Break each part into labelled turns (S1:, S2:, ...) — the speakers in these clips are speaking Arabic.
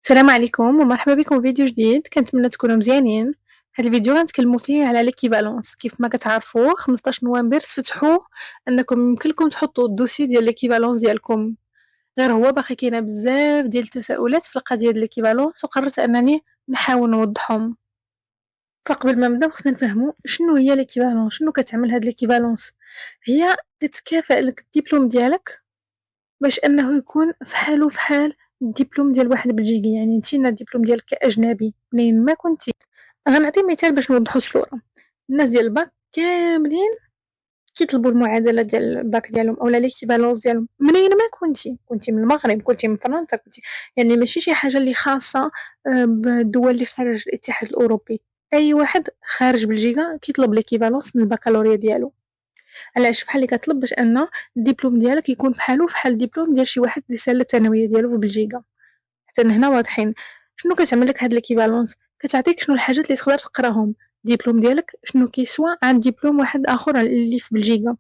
S1: السلام عليكم ومرحبا بكم في فيديو جديد. كنتمنى تكونوا مزيانين. هذا الفيديو غنتكلموا فيه على ليكيفالونس. كيف ما كتعرفوا 15 نوفمبر تفتحوا انكم يمكن لكم تحطوا الدوسي ديال ليكيفالونس ديالكم. غير هو باقي كاينه بزاف ديال التساؤلات في القضيه ديال ليكيفالونس، وقررت انني نحاول نوضحهم. فقبل ما نبداو خصنا نفهموا شنو هي ليكيفالونس، شنو كتعمل هاد ليكيفالونس. هي تتكافئ لك الدبلوم ديالك باش انه يكون فحالو فحال الدبلوم ديال واحد بلجيكي. يعني نتينا الدبلوم ديالك كاجنبي منين ما كنتي. غنعطي مثال باش نوضحوا الصوره. الناس ديال الباك كاملين كيطلبوا المعادله ديال الباك ديالهم اولا ليكيفالونس ديالهم منين ما كنتي من المغرب، كنتي من فرنسا، كنتي يعني ماشي شي حاجه اللي خاصه بالدول اللي خارج الاتحاد الاوروبي. اي واحد خارج بلجيكا كيطلب ليكيفالونس من البكالوريا ديالو. علاش؟ بحال اللي كطلب باش ان الدبلوم ديالك يكون بحالو فحال الدبلوم ديال شي واحد اللي سال الثانويه ديالو في بلجيكا. حتى هنا واضحين. شنو كتعمل لك هاد ليكيفالونس؟ كتعطيك شنو الحاجات اللي تقدر تقراهم. الدبلوم ديالك شنو كيسوى عن دبلوم واحد اخر اللي في بلجيكا.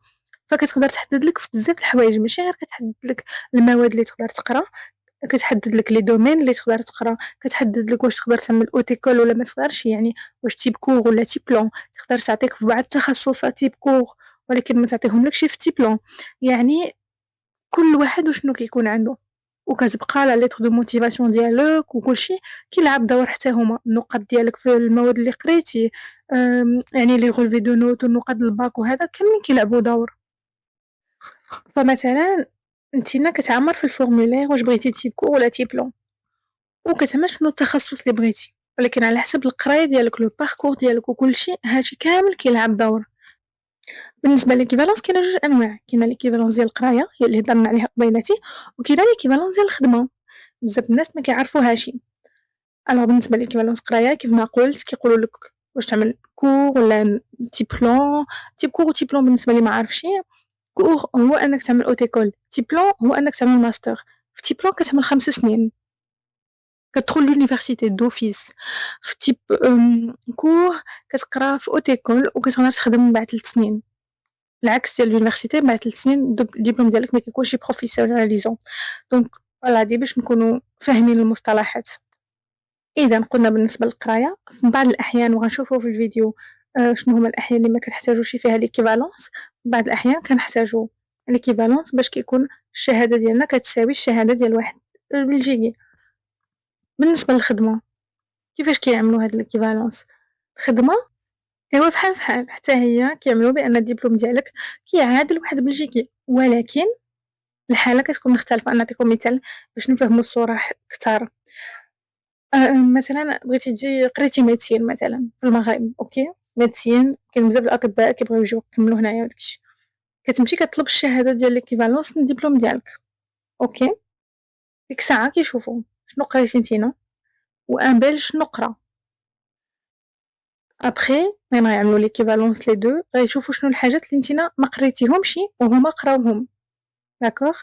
S1: فكتقدر تحدد لك في بزاف د الحوايج، ماشي غير كتحدد لك المواد اللي تقدر تقرا، كتحدد لك لي دومين اللي تقدر تقرا، كتحدد لك واش تقدر تعمل اوتيكول ولا ما تقدرش، يعني واش تيب كور ولا تيب بلون. تقدر تعطيك في بعض التخصصات تيب كور ولكن ما تعطيهم لكش في تيب بلون. يعني كل واحد وشنو كيكون عنده، وكتبقى لا ليتر دو موتيفاسيون ديالك وكلشي كيلعب دور. حتى هما النقط ديالك في المواد اللي قريتي، يعني لي غولفي دو نوت والنقط الباك وهذا كاملين كيلعبوا دور. فمثلا نتينا كتعمر في الفورمولير واش بغيتي تيب كور ولا تيب بلون، وكتعمل شنو التخصص اللي بغيتي، ولكن على حسب القرايه ديالك لو باركور ديالك وكلشي هادشي كامل كيلعب دور. بالنسبه للإكيفالونس كاينه جوج انواع. كاينه ليكيفالونس ديال القرايه هي اللي هضرنا عليها قبيلاتي، وكاينه ليكيفالونس ديال الخدمه. بزاف الناس ما كيعرفوهاش. الوغ بالنسبه للإكيفالونس قرايه كيف ما قلت كيقولوا لك واش تعمل كور ولا تيب بلون. تيب كور وتيب بلون بالنسبه لي ما عارفش. كور هو انك تعمل اوتيكول، تيب بلون هو انك تعمل ماستر. في تيب بلون كتعمل 5 سنين، كتدخل لونيفرسيتي دوفيس. في تيب كور كتقرا في اوتيكول وكتقدر تخدم من بعد 3 سنين. العكس ديال اليونيفرسيتي بعد 3 سنين الدبلوم ديالك ما كيكونش بروفيسيوناليزون. دونك فوالا هادي باش نكونوا فاهمين المصطلحات. اذا قلنا بالنسبه للقرايه في بعض الاحيان، وغنشوفوا في الفيديو شنو هما الاحيان اللي ما كنحتاجوش فيها ليكيفالونس. بعض الاحيان كنحتاجو ليكيفالونس باش كيكون الشهاده ديالنا كتساوي الشهاده ديال واحد بلجيكي. بالنسبه للخدمه كيفاش كيعملوا هاد ليكيفالونس؟ الخدمه ايوا بحال بحال حتى هي كيعملوا بان الدبلوم ديالك كيعادل واحد بلجيكي، ولكن الحاله كتكون مختلفه. نعطيكم مثال باش نفهموا الصوره كثار. مثلا بغيتي تجي قريتي ميديسين مثلا في المغرب، اوكي ميديسين كاين بزاف الاطباء كيبغيو يجيو يكملوا هنايا وداكشي. كتمشي كطلب الشهاده ديال ليكيفالونس من الدبلوم ديالك، اوكي. ديك الساعه كيشوفوا شنو قريتي نتينا وان بلج شنو قرا. ابخي مين غيعملوا ليكيفالونس لي دو غيشوفوا شنو الحاجات اللي نتينا ما قريتيهمش وهما قراوهم. داكوغ.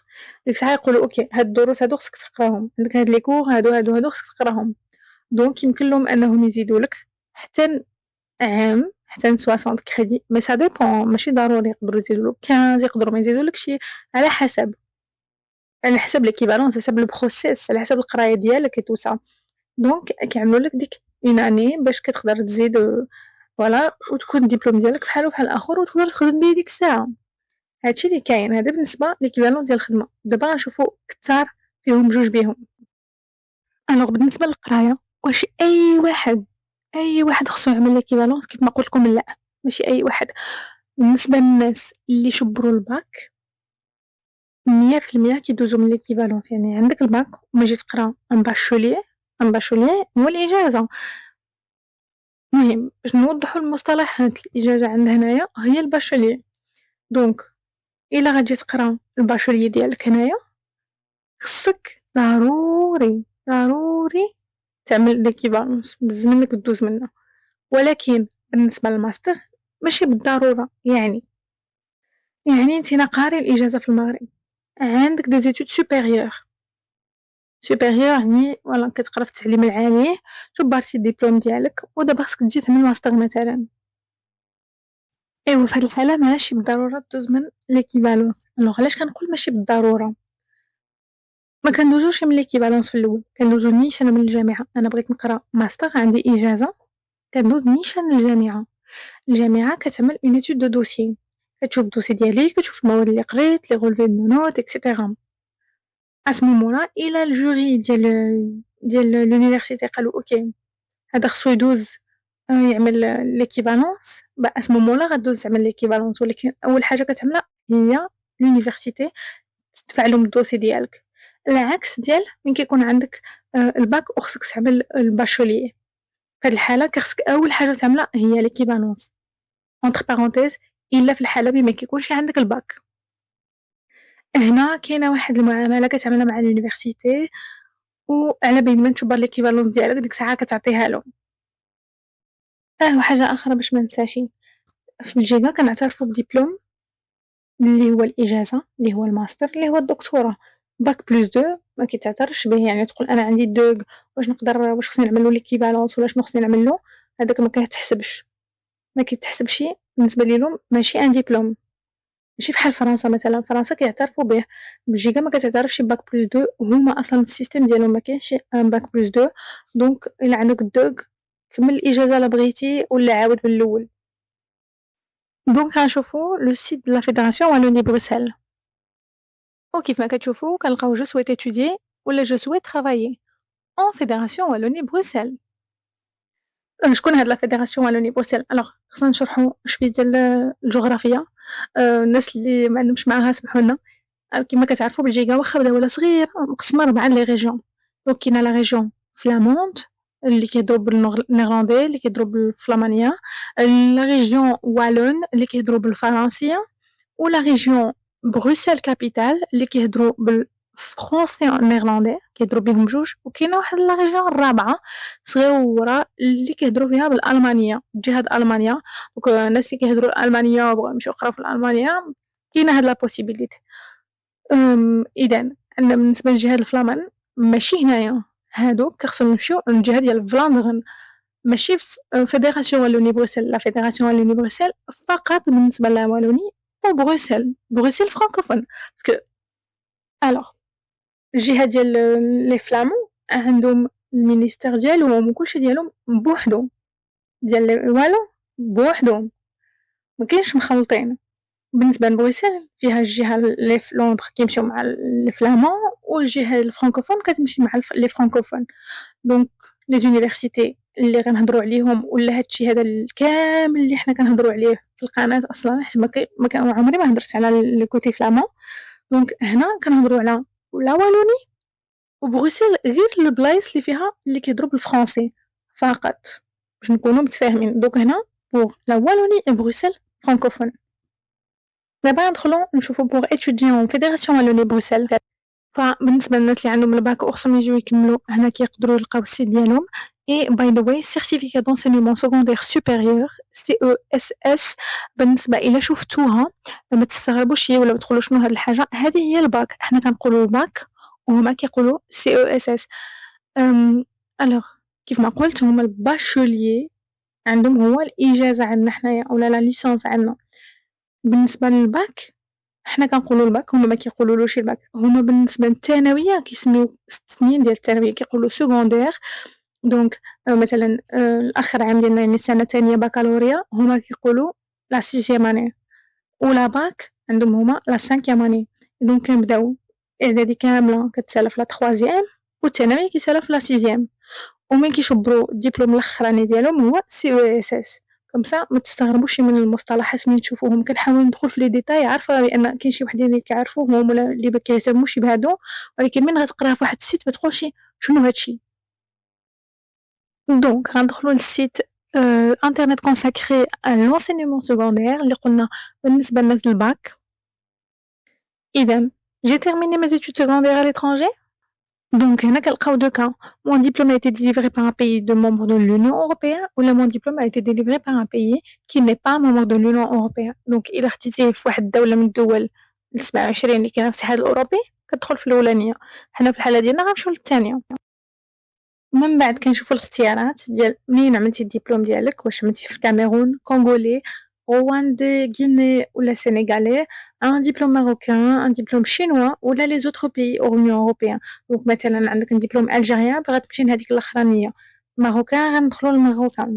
S1: ديك الساعه يقولوا اوكي هاد الدروس هادو خصك تقراهم، عندك هاد لي كور هادو خصك تقراهم. دونك يمكن لهم انهم يزيدوا لك حتى عام، حتى 60 كريدي. مي سا ديبون، ماشي ضروري، يقدروا يزيدوا لك 15، يقدروا ما يزيدولكش، على حسب، على حسب ليكيفالونس، على حسب البروسيس، على حسب القرايه ديالك اي تو سا. دونك كيعملوا لك ديك اون اني باش كتقدر تزيد فوالا وتكون الدبلوم ديالك بحالو بحال الاخر وتقدر تخدم بيه ديك الساعه. هادشي اللي كاين. هذا بالنسبه ليكيفالونس ديال الخدمه. دابا غنشوفوا كثار فيهم جوج بيهم. الوغ بالنسبه للقرايه، واش اي واحد خصو يعمل ليكيفالونس؟ كيف ما قلت لكم لا، ماشي اي واحد. بالنسبه للناس اللي شبروا الباك 100% كيدوزو من ليكيفالونس. يعني عندك الباك وما جيت تقرا ان باشوليي هو الاجازه. المهم باش نوضحوا المصطلحات، الاجازه عندنا هنايا هي الباشوليي. دونك الا غتجي تقرا الباشوليي ديالك هنايا خصك ضروري تعمل ليكيفالونس بزز منك دوز منها. ولكن بالنسبه للماستر ماشي بالضروره. يعني نتينا قاري الاجازه في المغرب، عندك دي زيتود سوبيريور يعني فوالا كتقرا في التعليم العالي، جبرتي الدبلوم ديالك ودابا خصك تجي تعمل ماستر مثلا. ايوا في هاد الحاله ماشي بالضروره دوز من ليكيفالونس. الوغ علاش كنقول ماشي بالضروره؟ ما كندوزوش من l'équivalence في الأول، كندوزو نيشان من الجامعة، أنا بغيت نقرا ماستر عندي إجازة كندوز نيشان للجامعة، الجامعة كتعمل une étude de dossier كتشوف الدوسي ديالي كتشوف المواد اللي قريت لي relevés de notes etc. à ce moment-là إلا الجوري ديال l'université قالوا أوكي هذا خصو يدوز يعمل l'équivalence à ce moment-là غدوز تعمل l'équivalence ولكن أول حاجة كتعملها هي l'université تدفع لهم الدوسي ديالك العكس ديال من كيكون عندك الباك وخصك تعمل الباشوليي في هاد الحالة خصك أول حاجة تعملها هي l'équivalence entre parenthèses إلا في الحالة ما كيكونش عندك الباك هنا كاينة واحد المعاملة كتعملها مع اليونيفرسيتي وعلى بين ما تشوف l'équivalence ديالك ديك الساعة كتعطيها لهم وحاجة أخرى باش منساشي في بلجيكا كنعترفو بدبلوم اللي هو الإجازة اللي هو الماستر اللي هو الدكتوراه باك بلس دو ما كيتعترفش به يعني تقول أنا عندي دوغ واش خصني نعملو l'équivalence ولا شنو خصني نعملو هداك ما كيتحسبش بالنسبة ليهم ماشي ان دبلوم ماشي فحال فرنسا مثلا فرنسا كيعترفوا به بلجيكا ما كتعترفش باك بلس دو هما اصلا في السيستم ديالهم ما كاينش ان باك بلس دو دونك الا عندك الدوغ كمل الاجازه الا بغيتي ولا عاود من الاول دونك غنشوفوا لو سيت دو لا فيدراسيون والوني بروسيل وكيف ما كتشوفوا كنلقاو جو سويت étudier ولا جو سويت travailler en fédération والوني بروسيل شكون هاد لا فيدراسيون والوني بروسيل الوغ خصنا نشرحوا شويه ديال الجغرافيا الناس اللي ما عندهمش معاها سمحوا لنا كما كتعرفوا بلجيكا واخا بدا ولا صغير مقسمه 4 لي ريجيون دونك كاينه لا ريجيون فلاموند اللي كيهضروا بالنيرلاندي اللي كيهضروا بالفلامانيه لا ريجيون والون اللي كيهضروا بالفرنسيه ولا ريجيون بروسيل كابيتال اللي كيهضروا بالفرنسي نيرلاندي كيهضروا بهم بجوج وكاينه واحد لا ريجيون الرابعه صغيره اللي كيهضروا بها بالالمانيه جهه المانيا دونك الناس اللي كيهضروا الالمانيه وبغاو يمشيو يقراو في الالمانيه كاينه هاد لا بوسيبيليتي إذا عندنا بالنسبة للجهاد الفلامان ماشي هنايا هادوك خصهم يمشيو للجهة ديال فلاندرن ماشي في فيدراسيون والوني بروسيل لا فيدراسيون والوني بروسيل فقط بالنسبة للا والوني بروسيل فرانكوفون باسكو الوغ الجهة ديال لي فلامون عندهم المينيستير ديالهم وكلشي ديالهم بوحدو ديال لي والو بوحدهم مكاينش مخلطين بالنسبة لبروسيل فيها الجهة اللي في لندن كيمشيو مع الفلامون والجهة الفرانكوفون كتمشي مع لي فرانكوفون دونك لي زونيفرسيتي اللي غنهضروا عليهم ولا هادشي هذا كامل اللي حنا كنهضروا عليه في القناة اصلا حيت ما كان عمري ما هضرت على لو كوتي فلامون دونك هنا كنهضروا على لا والوني وبروسيل غير البلايص اللي فيها اللي كيهضروا بالفرنسي فقط باش نكونوا متفاهمين دونك هنا بور لا والوني اي بروسيل فرانكوفون دابا ندخلو نشوفو بوغ étudier en fédération والوني بروسيل فبالنسبة للناس اللي عندهم الباك وخصهم يجيو يكملوا هنا كيقدروا يلقاو السيت ديالهم et by the way certificat d'enseignement secondaire supérieur CESS بالنسبة إلا شفتوها ما تستغربوش ولا ما تقولوا شنو هاد الحاجة هذه هي الباك حنا كنقولوا الباك وهما كيقولوا CESS الوغ كيف ما قلت هما الباشوليي عندهم هو الإجازة عندنا حنايا ولا لا ليسانس عندنا بالنسبة للباك حنا كنقولوا الباك هما ما كيقولولوش الباك هما بالنسبة للثانوية كيسميو 6 سنين ديال الثانوية كيقولوا سكوندير دونك مثلا الآخر عام ديالنا يعني السنة الثانية بكالوريا هما كيقولوا لا 6 اني ولا باك عندهم هما لا 5 اني دونك كنبداو إعدادي كاملة كتسالى في لا 3 والثانوية كيسالى في لا 6 ومن كيشبروا الدبلوم الاخراني ديالهم هو CESS كمسا ما تستغربوش من المصطلحات ملي تشوفوهم كنحاول ندخل في لي ديتاي عارفه بان كاين شي وحدين اللي كيعرفوهم ولا اللي ما كيهتموش بهادو ولكن من غتقراها في واحد السيت ما تقولش شنو هادشي دونك غندخلوا للسيت انترنت كونساكري لونسينيمون سكوندير اللي قلنا بالنسبه للناس الباك اذا j'ai terminé mes études secondaires à l'étranger. Donc, هنا كنلقاو دو كا mon diplôme a été délivré par un pays de membre de l'Union européenne ولا mon diplôme a été délivré par un pays qui n'est pas membre de l'Union européenne. Donc, إلا خديتيه في واحد الدولة من الدول 27 اللي كاينة في الاتحاد الأوروبي كتدخل في الأولانية حنا في الحالة ديالنا غنمشيو للثانية ومن بعد كنشوفو الاختيارات ديال منين عملتي الدبلوم ديالك واش عملتيه في الكاميرون كونغولي rwandais, guinéen ou la sénégalais, un diplôme marocain, un diplôme chinois ou là les autres pays hors Union européenne. Donc مثلا عندك un diplôme algérien باغا تمشي لهاديك الاخرانيه ماروكان غندخلو للماروكان.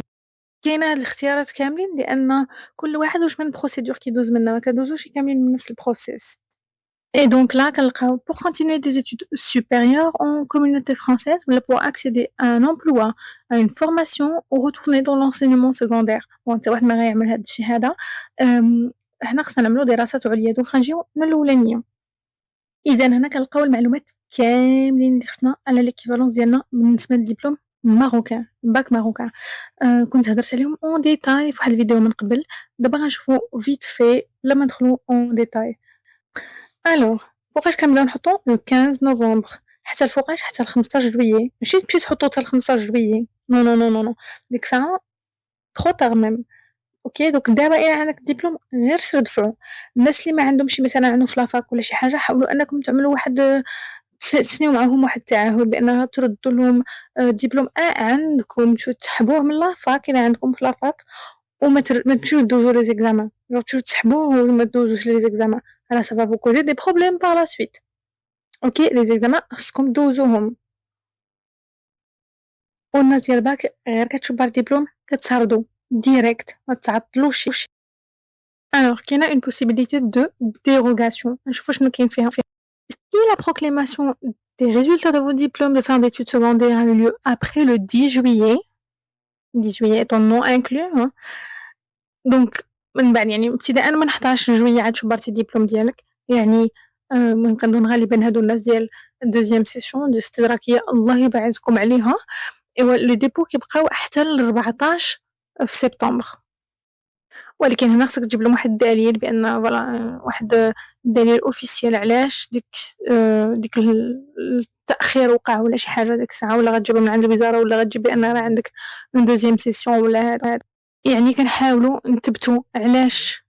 S1: كاينه هاد الاختيارات كاملين لان كل واحد واش من بروسيدور كيدوز منها ما كدوزوش كاملين من نفس البروسيس. Et donc là, pour continuer des études supérieures en communauté française, pour accéder à un emploi, à une formation ou retourner dans l'enseignement secondaire. Bon, انت واحد ما غيعمل هاد الشيء هذا هنا خصنا نعملو دراسات عليا دونك غنجيو من الاولانيه. اذا هنا كنلقاو المعلومات كاملين اللي خصنا على ليكيفالونس ديالنا بالنسبه للدبلوم ماروكان باك ماروكان. كنت هدرت عليهم اون ديتاي في واحد الفيديو من قبل، دابا غنشوفو فيت في لما ندخلو اون ديتاي. الوغ فوقاش كنبداو نحطو لو 15 نوفمبر حتى لفوقاش حتى ل 15 جويي، ماشي تمشي تحطو حتى ل 15 جويي، نو نو نو نو نو ديك الساعة ترو طار ميم. اوكي دوك دابا إلا عندك ديبلوم غير سير دفعو. الناس اللي ما عندهمش مثلا عندهم في لافاك ولا شي حاجة حاولوا انكم تعملوا واحد تسنيو معاهم واحد التعهد بانها تردوا لهم ديبلوم عندكم تمشيو تسحبوه من لافاك إلا عندكم في لافاك وما ما تمشيو دوزو لي زيكزامان، تمشيو تسحبوه وما دوزوش لي زيكزامان، راه ça va vous causer des problèmes par la suite. اوكي لي زيكزامان خصكم دوزوهم، والناس ديال الباك غير كتشوف بار ديبلوم كتساردو ديريكت ما تعطلوش. alors كاينه une possibilité de dérogation نشوفوا شنو كاين فيها. Si la proclamation des résultats de vos diplômes de fin d'études secondaires a eu lieu après le 10 juillet 10 juillet étant non inclus hein. donc من بعد يعني ابتداء من 11 جويلية عاد شبرتي الدبلوم ديالك يعني كنظن غالبا هادو الناس ديال دوزيام سيسيون ديال الاستدراكية الله يبعدكم عليها. ايوا لي ديبو كيبقاو حتى ل 14 في سبتمبر، ولكن هنا خصك تجيب لهم واحد الدليل بان فوالا واحد الدليل اوفيسيال علاش ديك التاخير وقع ولا شي حاجه ديك الساعه، ولا غتجيب من عند الوزاره ولا غتجيب بان راه عندك اون دوزيام سيسيون ولا هذا. يعني كنحاولوا نثبتوا علاش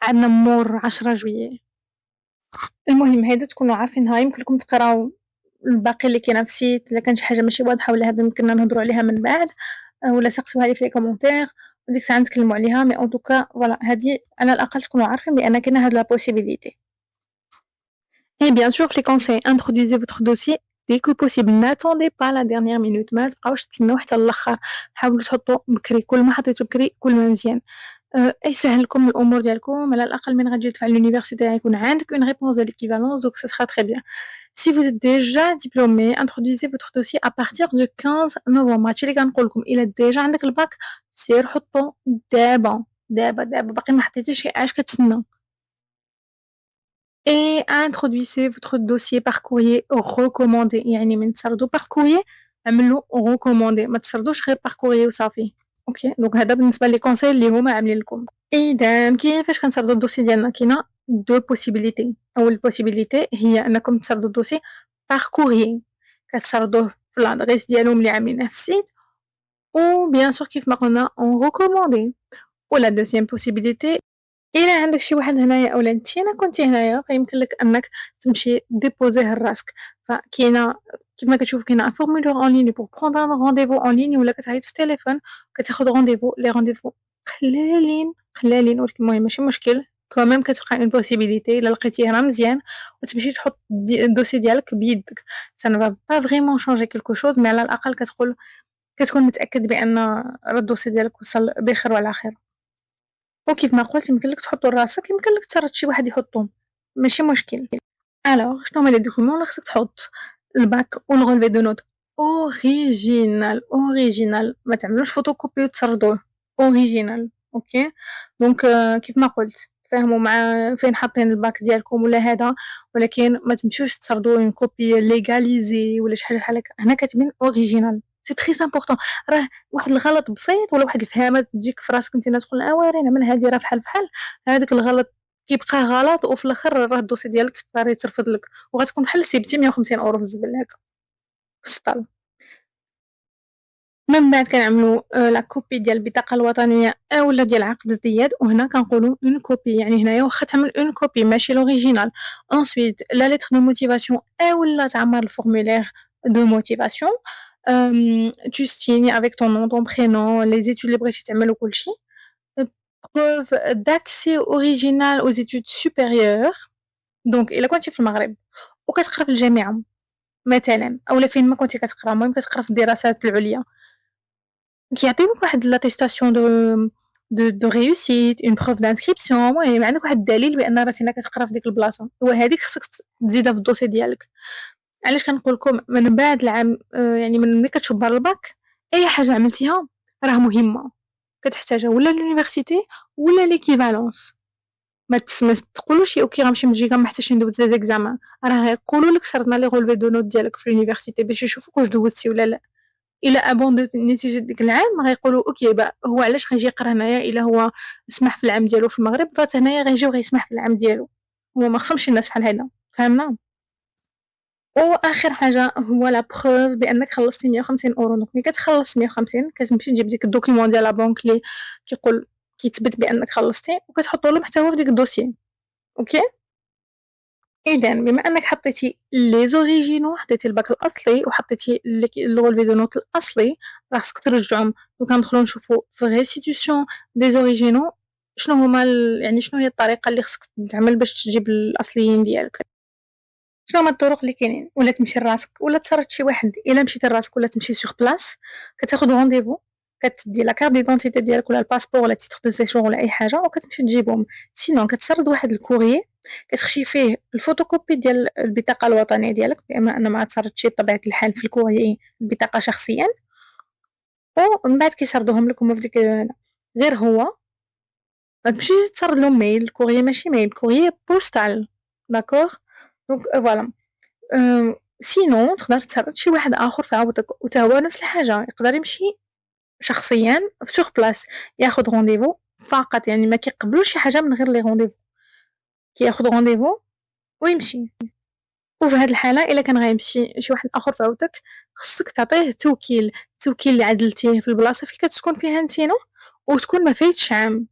S1: عندنا مور 10 جويلية. المهم هيدا تكونوا عارفينها، يمكن لكم تقراو الباقي اللي كاينه في السيت الا كان شي حاجه ماشي واضحه ولا هذا يمكننا نهضروا عليها من بعد ولا سقسوها لي في لي كومونتير وديك الساعه نتكلموا عليها. مي ان توكا فوالا هذه على الاقل تكونوا عارفين بان كاينه هاد لا بوسيبيليتي. Et bien sûr, les conseils, introduisez votre dossier dès que possible. N'attendez pas la dernière minute. ما تبقاوش تستناو حتى الاخر، حاولوا تحطوا بكري، كل ما حطيتوا بكري كل ما مزيان. يسهل لكم الامور ديالكم، على الاقل من غتجي تدفع لونيفرسيتي يكون عندك une réponse de l'équivalence donc ce sera très bien. Si vous êtes déjà diplômé, introduisez votre dossier à partir du 15 novembre. هادشي اللي كنقول لكم، الا ديجا عندك الباك سير حطو دابا دابا دابا، باقي ما حطيتيش عاش كتسنى. Et introduisez votre dossier par courrier recommandé. يعني من تسردو par courrier عملو recommandé، ما تسردوش غير par courrier وصافي. اوكي دونك هذا بالنسبه لي كونساي اللي هما عاملين لكم. اذا كيفاش كنسردو الدوسي ديالنا؟ كاينه دو بوسيبيليتي. اول بوسيبيليتي هي انكم تسردو الدوسي par courrier، كتسردوه في لادريس ديالهم اللي عاملينها في السيت، و بيان سور كيف ما قلنا اون recommandé. ولا دوزيام بوسيبيليتي إلا عندك شي واحد هنايا أولا نتينا كنتي هنايا فيمكن لك أنك تمشي ديبوزيه لراسك. فكاينة كيما كتشوف كاينة ان فورمولير اون لين بور بروندر ان رونديفو اون لين، ولا كتعيط في التليفون كتاخد رونديفو. لي رونديفو قلالين قلالين، ولكن المهم ماشي مشكل كوميم كتبقى اون بوسيبيليتي الا لقيتيه راه مزيان وتمشي تحط الدوسي ديالك بيدك. سا نفا با فريمون شونجي كلكو شوز، مي على الاقل كتكون متاكد بان راه الدوسي ديالك وصل بخير وعلى خير. وكيف ما قلت يمكن لك تحطو لراسك، يمكن لك تسرط شي واحد يحطهم، ماشي مشكل. الوغ شنو هما لي دوكيومون اللي خصك تحط؟ الباك و الغولفي دو نوت اوريجينال اوريجينال، ما تعملوش فوتوكوبي وتسردوه، اوريجينال. اوكي دونك كيف ما قلت تفاهموا مع فين حاطين الباك ديالكم ولا هذا، ولكن ما تمشيوش تسردوا اون كوبي ليغاليزي ولا شي حاجه بحال هكا. هنا كاتبين اوريجينال، سي تري امبورطون. راه واحد الغلط بسيط ولا واحد الفهامه تجيك في راسك انت تقول واري نعمل هادي راه بحال هذاك الغلط كيبقى غلط، وفي الاخر راه الدوسي ديالك يقدر يترفض لك وغتكون بحال سيبتي 150 اورو في الزبل هكا في السطال. من بعد كنعملوا لا كوبي ديال البطاقه الوطنيه اولا ديال عقد الزياد، وهنا كنقولوا اون كوبي، يعني هنايا واخا تعمل اون كوبي ماشي لوريجينال. انsuite لا ليتر دو موتيفاسيون اولا تعمر الفورمولير دو موتيفاسيون. tu signes avec ton nom ton prénom les études اللي بغيتي تعمل وكلشي. preuve d'accès original aux études supérieures. دونك إلا كنتي في المغرب وكتقرا في الجامعة مثلا أولا فين ما كنتي كتقرا، المهم كتقرا في الدراسات العليا، كيعطيوك واحد لاتيستاسيون دو ريوسيت، اون بروف دانسكريبسيون، المهم عندك واحد الدليل بأن راسينا كتقرا في ديك البلاصة، وهذيك خصك تزيدها في الدوسي ديالك. علاش كنقول لكم من بعد العام يعني من ملي كتشوف الباك أي حاجة عملتيها راه مهمة كتحتاجها ولا لونيفرسيتي ولا ليكيفالونس. ما تقولوش اوكي غنمشي من الجيكا ما حتىش ندوز لي زيكزامان، راه غيقولوا لك صرنا لي غولفي دو نوت ديالك في لونيفرسيتي باش يشوفوك واش دوزتي ولا لا. الا ابون نتيجه ديك العام غيقولوا اوكي هو علاش غيجي يقرا هنايا الا هو سمح في العام ديالو في المغرب راه هنايا غيجي وغيسمح في العام ديالو. هو ما خصهمش الناس بحال هذا، فهمنا. واخر حاجه هو لا بروف بانك خلصتي 150 اورو. دونك ملي كتخلص 150 كتمشي تجيب ديك الدوكيومون ديال لا بنك اللي كيقول كيثبت بانك خلصتي وكتحطوا لهم حتى هو في ديك الدوسيي. اوكي، اذا بما انك حطيتي لي زوريجينو، حطيتي الباك الاصلي وحطيتي الغولفي دو نوت الاصلي، راه خصك ترجعهم. دونك غندخلو نشوفو في ريستيتيوشن دي زوريجينو شنو هما يعني شنو هي الطريقه اللي خصك تعمل باش تجيب الاصليين ديالك. شنو هما الطرق اللي كاينين؟ ولا تمشي لراسك ولا تصرت شي واحد. الا مشيتي لراسك ولا تمشي سوغ بلاص كتاخد رونديفو، كتدي لا كارت ديدونتيتي ديالك ولا الباسبور ولا تيتر دو سيجور ولا اي حاجه وكتمشي تجيبهم. سينون كتسرد واحد الكوريي كتخشي فيه الفوتوكوبي ديال البطاقه الوطنيه ديالك بما ان ما تسردتي بطبيعه الحال في الكوريي البطاقه شخصيا، ومن بعد كيسردوهم لك هما في ديك غير هو ما تمشيش تسرد لهم ميل. الكوريي ماشي ميل، الكوريي بوستال، داكوغ. دونك فوالا. سينون تقدر تسرد شي واحد اخر في عوضك وتا هو نفس الحاجه يقدر يمشي شخصيا سوغ بلاص ياخد رونديفو فقط، يعني ما كيقبلوش شي حاجه من غير لي رونديفو، كياخد رونديفو ويمشي. وفي هاد الحاله الا كان غيمشي شي واحد اخر في عوضك خصك تعطيه توكيل، التوكيل اللي عدلتيه في البلاصه فين كتسكن فيها نتينو وتكون ما فايتش عام.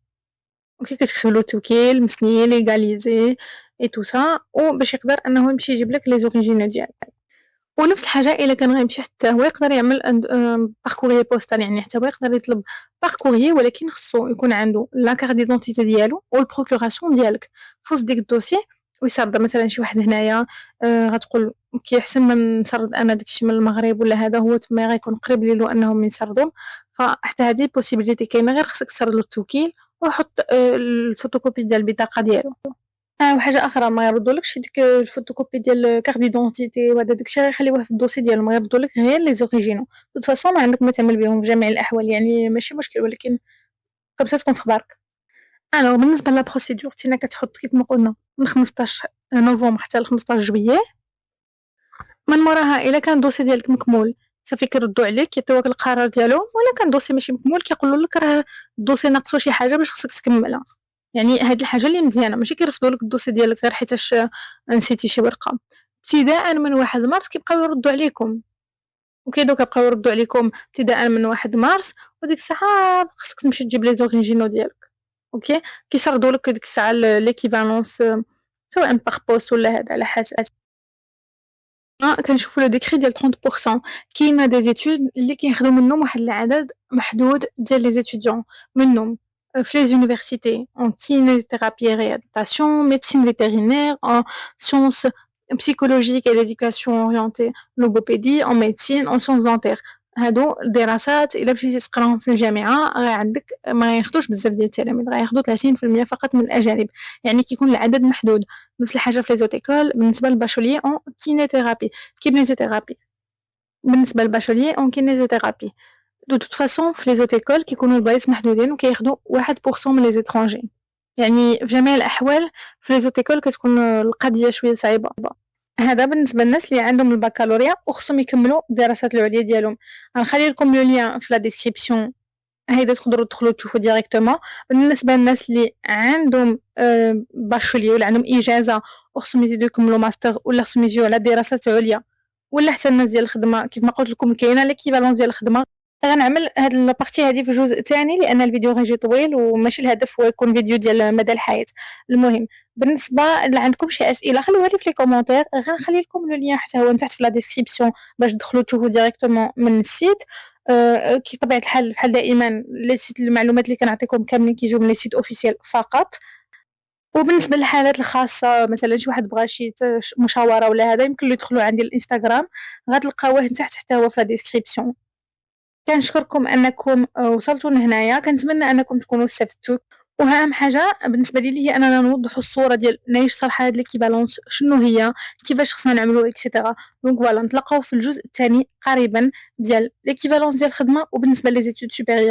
S1: اوكي، كتكتب له التوكيل مسني ليغاليزي اي تو سا وباش يقدر انه يمشي يجيب لك لي زوريجين ديالك. ونفس الحاجه الا كان غيمشي حتى هو يقدر يعمل باركوري بوستال، يعني حتى هو يقدر يطلب باركوري ولكن خصو يكون عنده لا كارت ديدونتيتي ديالو والبروكوراسيون ديالك في وسط ديك الدوسي ويسرد مثلا شي واحد هنايا. غتقول كي احسن من نسرد انا داكشي من المغرب ولا هذا هو تما غيكون قريب ليلو انهم يسردوا. فحتى هذه بوسيبيليتي كاينه، غير خصك تسرد له التوكيل ويحط الفوتوكوبي ديال البطاقه ديالو. وحاجة أخرى ما يردولكش ديك الفوتوكوبي ديال كارت ديدونتيتي وهذا داكشي غيخليوه في الدوسي ديالهم، غيردولك غير لي زوريجينو. دو فاصون ما عندك ما تعمل بهم في جميع الأحوال، يعني ماشي مشكل، ولكن كبسة تكون في خبارك. بالنسبة لا بروسيدور تينا كتحط كيف ما قلنا من 15 نوفمبر حتى ل 15 جوييه. من موراها إلا كان الدوسي ديالك مكمول صافي كيردو عليك كيعطيوك القرار ديالهم، ولا كان الدوسي ماشي مكمول كيقولولك راه الدوسي ناقصو شي حاجة باش خصك تكملها. يعني هاد الحاجة اللي مزيانة، ماشي كيرفضوا لك الدوسي ديالك غير حيتاش نسيتي شي ورقة. ابتداء من 1 مارس كيبقاو يردوا عليكم، دوكا بقاو يردوا عليكم ابتداء من 1 مارس، وديك الساعة خصك تمشي تجيب لي زوريجينو ديالك. اوكي، كيسردوا لك ديك الساعة ليكيفالونس سواء باغ بوست ولا هذا على حسب. كنشوفوا لو ديكري ديال 30%. كاينه دي زيتود اللي كياخذوا منهم واحد العدد محدود ديال لي زيتيديون منهم في لي زونيفرسيتي en kinésithérapie et réadaptation, médecine vétérinaire, en sciences psychologiques et l'éducation orientée, logopédie, en médecine, en sciences dentaires. هادو دراسات الا مشيتي تقراهم في الجامعه غير عندك ما ياخذوش بزاف ديال التلاميذ، غياخذوا 30% فقط من الاجانب، يعني كيكون العدد محدود. نفس الحاجه في لي زوتيكول بالنسبه للباشوليي اون كينيزيثيرابي. بالنسبه للباشوليي اون كينيزيثيرابي دو توت فاصون في لي زوتيكول كيكونوا البلايص محدودين وكياخذوا 1% من لي زيترونجي، يعني في جميع الاحوال في لي زوتيكول كتكون القضيه شويه صعيبه. هذا بالنسبه للناس اللي عندهم البكالوريا وخصهم يكملوا الدراسات العليا ديالهم. غنخلي لكم لو لين في لا ديسكريبسيون، هيدا تقدروا تدخلوا تشوفوا ديريكتومون. بالنسبه للناس اللي عندهم باشولي ولا عندهم اجازه وخصهم يزيدوا يكملوا ماستر ولا خصهم يجيو على دراسات عليا، ولا حتى الناس ديال الخدمه كيف ما قلت لكم كاينه ليكيفالونس ديال الخدمه. غنعمل هاد البارتي هادي في جزء ثاني لان الفيديو غيجي طويل وماشي الهدف هو يكون فيديو ديال مدى الحياه. المهم بالنسبه اللي عندكم شي اسئله خلوها لي في لي كومونتير، غنخلي لكم لو لين حتى هو تحت في لا ديسكريبسيون باش تدخلوا تشوفوا ديريكتومون من السيت. كطبيعة الحال بحال دائمًا المعلومات اللي كنعطيكم كاملين كيجيو من les sites officiels فقط. وبالنسبة للحالات الخاصة مثلًا شي واحد بغا شي مشاورة ولا هذا يمكن له يدخلوا عندي الإنستغرام غتلقاوه تحت حتى هو في la description. كنشكركم أنكم وصلتوا لهنايا، كنتمنى أنكم تكونوا استفدتوا، وأهم حاجة بالنسبة لي هي أننا نوضحوا الصورة ديال علاش صالحة هاد l'équivalence شنو هي، كيفاش خصنا نعملو إكسيتيرا. دونك فوالا نتلاقاو في الجزء الثاني قريبا ديال l'équivalence ديال الخدمة وبالنسبة لles études supérieures.